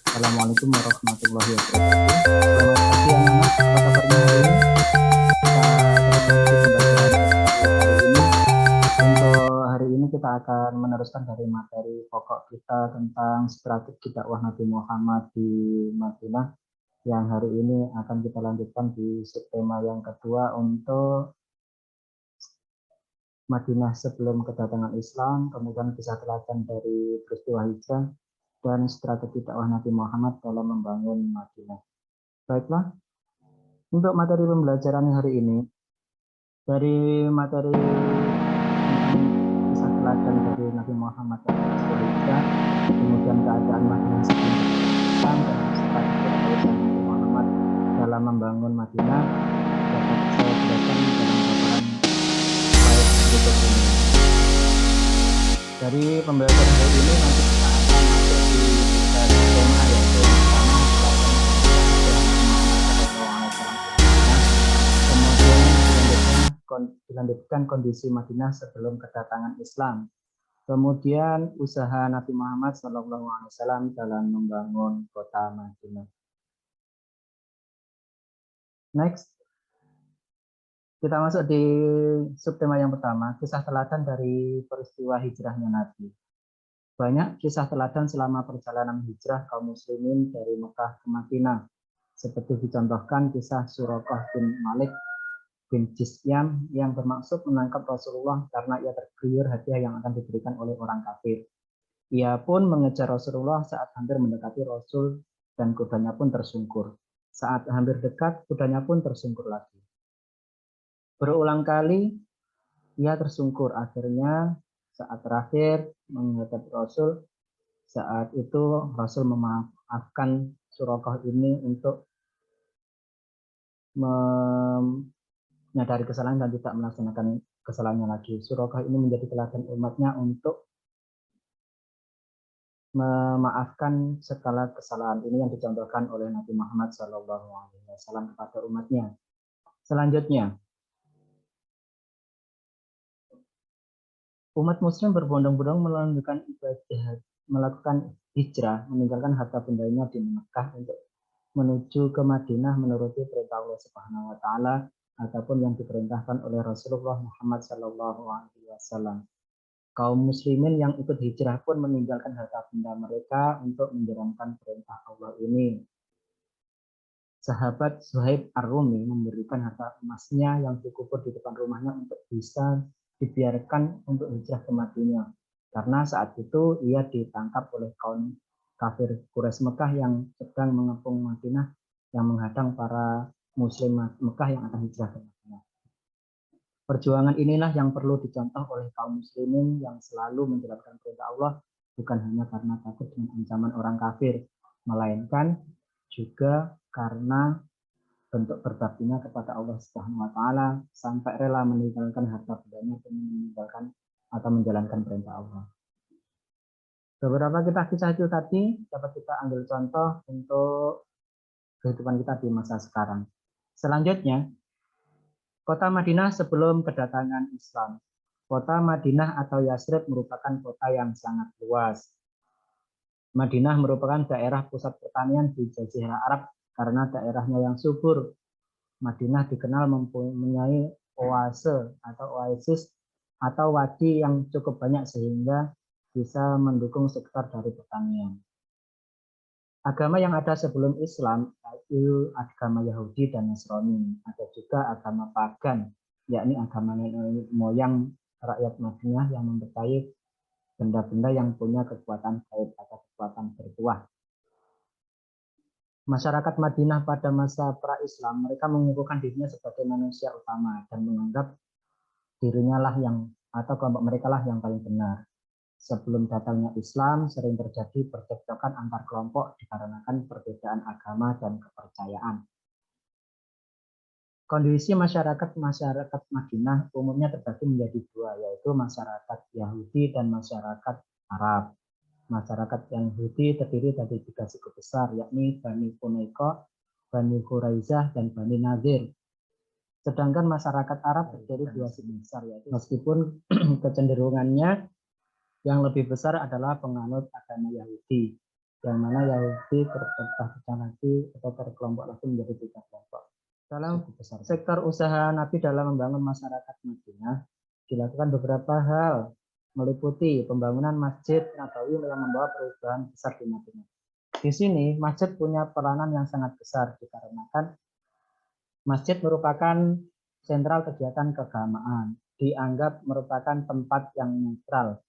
Assalamualaikum warahmatullahi wabarakatuh. Selamat pagi anak-anak, apa kabarnya hari ini? Kita terus lanjut di pembelajaran hari ini. Untuk hari ini kita akan meneruskan dari materi pokok kita tentang strategi dakwah Nabi Muhammad di Madinah, yang hari ini akan kita lanjutkan di subtema yang kedua untuk Madinah sebelum kedatangan Islam, kemudian kisah teladan dari peristiwa hijrah, dan strategi dakwah Nabi Muhammad dalam membangun Madinah. Baiklah, untuk materi pembelajaran hari ini, dari materi tentang kisah teladan dari Nabi Muhammad dan peristiwa hijrah, kemudian keadaan Madinah sebelum Islam dan strategi atau usaha Nabi Muhammad dalam membangun Madinah, dapat saya jelaskan dalam paparan slide berikut ini. Dari pembelajaran hari ini nanti kita akan masuk di tiga tema, yaitu yang pertama dilanjutkan kondisi Madinah sebelum kedatangan Islam. Kemudian usaha Nabi Muhammad SAW dalam membangun kota Madinah. Next, kita masuk di subtema yang pertama, kisah teladan dari peristiwa hijrahnya Nabi. Banyak kisah teladan selama perjalanan hijrah kaum muslimin dari Mekah ke Madinah, seperti dicontohkan kisah Suraqah bin Malik bin Jisyam yang bermaksud menangkap Rasulullah karena ia tergiur hadiah yang akan diberikan oleh orang kafir. Ia pun mengejar Rasulullah saat hampir mendekati Rasul dan kudanya pun tersungkur. Saat hampir dekat, kudanya pun tersungkur lagi. Berulang kali ia tersungkur. Akhirnya saat terakhir menghadap Rasul, saat itu Rasul memaafkan Suraqah ini untuk menyadari kesalahan dan tidak melaksanakan kesalahannya lagi. Suraqah ini menjadi teladan umatnya untuk memaafkan segala kesalahan ini yang dicontohkan oleh Nabi Muhammad SAW kepada umatnya. Selanjutnya, umat muslim berbondong-bondong melakukan hijrah, meninggalkan harta bendanya di Mekah untuk menuju ke Madinah menuruti perintah Allah Subhanahu wa taala ataupun yang diperintahkan oleh Rasulullah Muhammad SAW. Kaum muslimin yang ikut hijrah pun meninggalkan harta benda mereka untuk menjalankan perintah Allah ini. Sahabat Suhaib Ar-Rumi memberikan harta emasnya yang dikubur di depan rumahnya untuk bisa dibiarkan untuk hijrah ke Madinah. Karena saat itu ia ditangkap oleh kaum kafir Quraisy Mekah yang sedang mengepung Madinah yang menghadang para muslim Mekah yang akan hijrah ke Madinah. Perjuangan inilah yang perlu dicontoh oleh kaum muslimin yang selalu menjalankan perintah Allah, bukan hanya karena takut dengan ancaman orang kafir, melainkan juga karena bentuk berbaktinya kepada Allah Subhanahu wa taala sampai rela meninggalkan harta bendanya demi meninggalkan atau menjalankan perintah Allah. Beberapa kisah itu tadi dapat kita ambil contoh untuk kehidupan kita di masa sekarang. Selanjutnya, kota Madinah sebelum kedatangan Islam. Kota Madinah atau Yasrib merupakan kota yang sangat luas. Madinah merupakan daerah pusat pertanian di Jazirah Arab karena daerahnya yang subur. Madinah dikenal mempunyai oase atau oasis atau wadi yang cukup banyak sehingga bisa mendukung sektor dari pertanian. Agama yang ada sebelum Islam yaitu agama Yahudi dan Nasrani. Ada juga agama pagan, yakni agama nenek moyang rakyat Madinah yang mempercayai benda-benda yang punya kekuatan gaib atau kekuatan bertuah. Masyarakat Madinah pada masa pra-Islam, mereka mengukuhkan dirinya sebagai manusia utama dan menganggap dirinya lah yang atau kelompok mereka lah yang paling benar. Sebelum datangnya Islam, sering terjadi percekcokan antar kelompok dikarenakan perbedaan agama dan kepercayaan. Kondisi masyarakat Madinah umumnya terbagi menjadi dua, yaitu masyarakat Yahudi dan masyarakat Arab. Masyarakat Yahudi terdiri dari 3 suku besar, yakni Bani Quraizah, Bani Quraizah, dan Bani Nadir. Sedangkan masyarakat Arab terdiri 2 suku besar, yaitu meskipun kecenderungannya yang lebih besar adalah penganut agama Yahudi. yang mana Yahudi terpecah lagi atau terkelompok lagi menjadi 3 kelompok. Dalam sektor usaha Nabi dalam membangun masyarakat Madinah dilakukan beberapa hal, meliputi pembangunan Masjid Nabawi yang membawa perubahan besar di Madinah. Di sini masjid punya peranan yang sangat besar dikarenakan masjid merupakan sentral kegiatan keagamaan, dianggap merupakan tempat yang netral.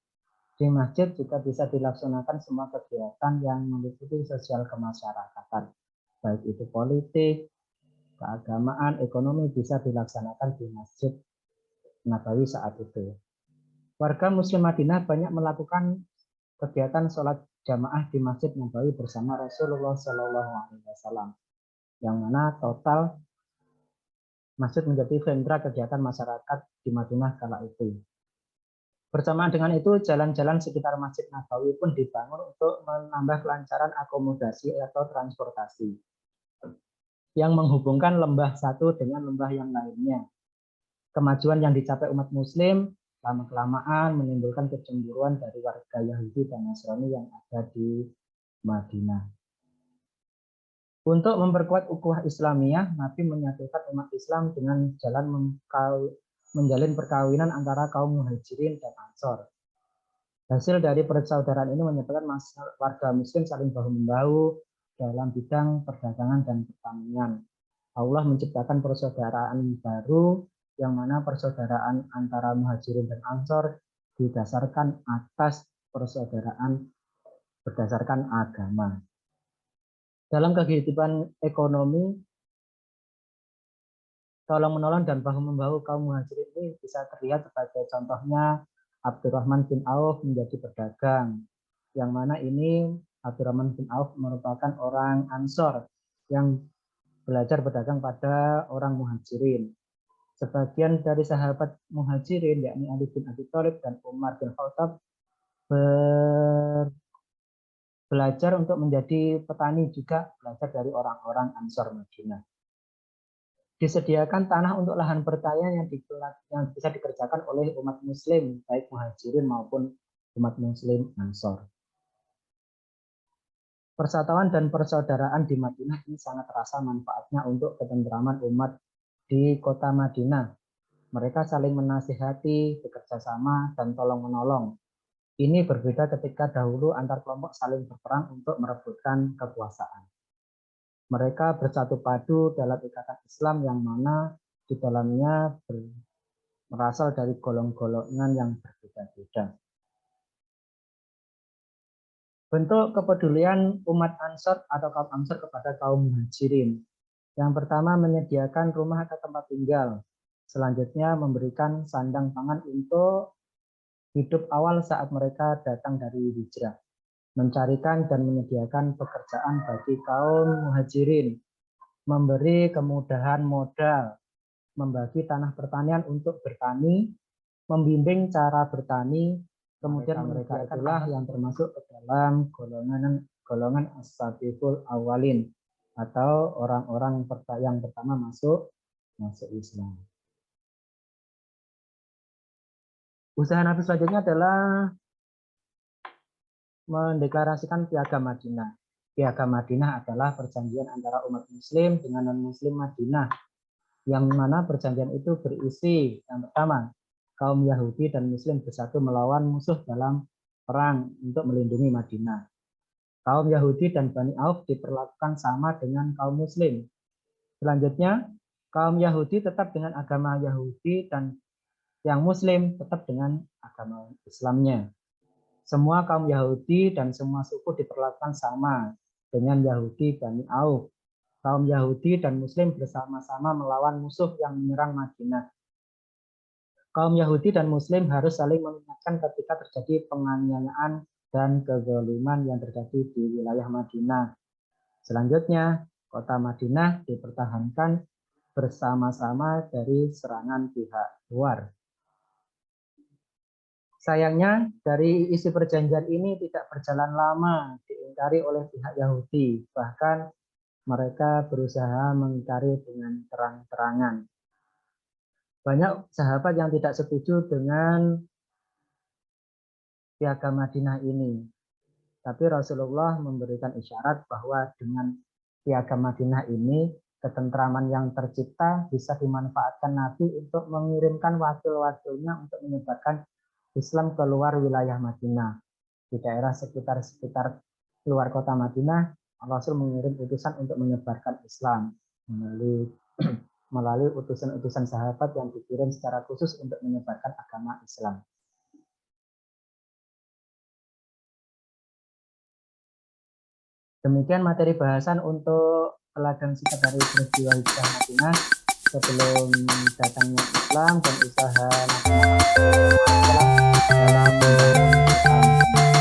Di masjid juga bisa dilaksanakan semua kegiatan yang meliputi sosial kemasyarakatan, baik itu politik, keagamaan, ekonomi bisa dilaksanakan di Masjid Nabawi saat itu. Warga Muslim Madinah banyak melakukan kegiatan sholat jamaah di Masjid Nabawi bersama Rasulullah SAW, yang mana total masjid menjadi sentra kegiatan masyarakat di Madinah kala itu. Bersamaan dengan itu, jalan-jalan sekitar Masjid Nabawi pun dibangun untuk menambah kelancaran akomodasi atau transportasi yang menghubungkan lembah satu dengan lembah yang lainnya. Kemajuan yang dicapai umat Muslim lama-kelamaan menimbulkan kecemburuan dari warga Yahudi dan Nasrani yang ada di Madinah. Untuk memperkuat ukhuwah Islamiyah, Nabi menyatukan umat Islam dengan jalan menjalin perkawinan antara kaum Muhajirin dan Ansor. Hasil dari persaudaraan ini menyebabkan warga Muslim saling bahu-membahu dalam bidang perdagangan dan pertanian. Allah menciptakan persaudaraan baru yang mana persaudaraan antara Muhajirin dan Ansor didasarkan atas persaudaraan berdasarkan agama. Dalam kehidupan ekonomi, tolong-menolong dan bahu-membahu kaum Muhajirin ini bisa terlihat sebagai contohnya Abdurrahman bin Auf menjadi pedagang, yang mana ini Abdurrahman bin Auf merupakan orang Ansor yang belajar berdagang pada orang Muhajirin. Sebagian dari sahabat Muhajirin, yakni Ali bin Abi Thalib dan Umar bin Khattab, belajar untuk menjadi petani, juga belajar dari orang-orang Ansor Madinah. Disediakan tanah untuk lahan pertanian yang bisa dikerjakan oleh umat Muslim, baik Muhajirin maupun umat Muslim Ansor. Persatuan dan persaudaraan di Madinah ini sangat terasa manfaatnya untuk ketentraman umat di kota Madinah. Mereka saling menasihati, bekerja sama, dan tolong-menolong. Ini berbeda ketika dahulu antar kelompok saling berperang untuk merebutkan kekuasaan. Mereka bersatu padu dalam ikatan Islam yang mana di dalamnya berasal dari golongan-golongan yang berbeda-beda. Bentuk kepedulian umat Ansor atau kaum Ansor kepada kaum Muhajirin. Yang pertama, menyediakan rumah atau tempat tinggal. Selanjutnya, memberikan sandang pangan untuk hidup awal saat mereka datang dari hijrah. Mencarikan dan menyediakan pekerjaan bagi kaum Muhajirin. Memberi kemudahan modal. Membagi tanah pertanian untuk bertani. Membimbing cara bertani. Kemudian mereka itulah yang termasuk ke dalam golongan as-sabiqul awalin atau orang-orang yang pertama masuk Islam. Usaha Nabi selanjutnya adalah mendeklarasikan Piagam Madinah. Piagam Madinah adalah perjanjian antara umat Muslim dengan non-Muslim Madinah, yang mana perjanjian itu berisi yang pertama, kaum Yahudi dan Muslim bersatu melawan musuh dalam perang untuk melindungi Madinah. Kaum Yahudi dan Bani Auf diperlakukan sama dengan kaum Muslim. Selanjutnya, kaum Yahudi tetap dengan agama Yahudi dan yang Muslim tetap dengan agama Islamnya. Semua kaum Yahudi dan semua suku diperlakukan sama dengan Yahudi Bani Auf. Kaum Yahudi dan Muslim bersama-sama melawan musuh yang menyerang Madinah. Kaum Yahudi dan Muslim harus saling mengingatkan ketika terjadi penganiayaan dan kezaliman yang terjadi di wilayah Madinah. Selanjutnya, kota Madinah dipertahankan bersama-sama dari serangan pihak luar. Sayangnya, dari isi perjanjian ini tidak berjalan lama diingkari oleh pihak Yahudi. Bahkan mereka berusaha mengingkari dengan terang-terangan. Banyak sahabat yang tidak setuju dengan Piagam Madinah ini. Tapi Rasulullah memberikan isyarat bahwa dengan piagam Madinah ini, ketentraman yang tercipta bisa dimanfaatkan Nabi untuk mengirimkan wakil-wakilnya untuk menyebarkan Islam keluar wilayah Madinah. Di daerah sekitar luar kota Madinah, Rasul mengirim utusan untuk menyebarkan Islam melalui utusan-utusan sahabat yang dikirim secara khusus untuk menyebarkan agama Islam. Demikian materi bahasan untuk teladan singkat dari peristiwa hijrah Madinah sebelum datangnya Islam dan usaha Nabi Muhammad dalam membangun Islam.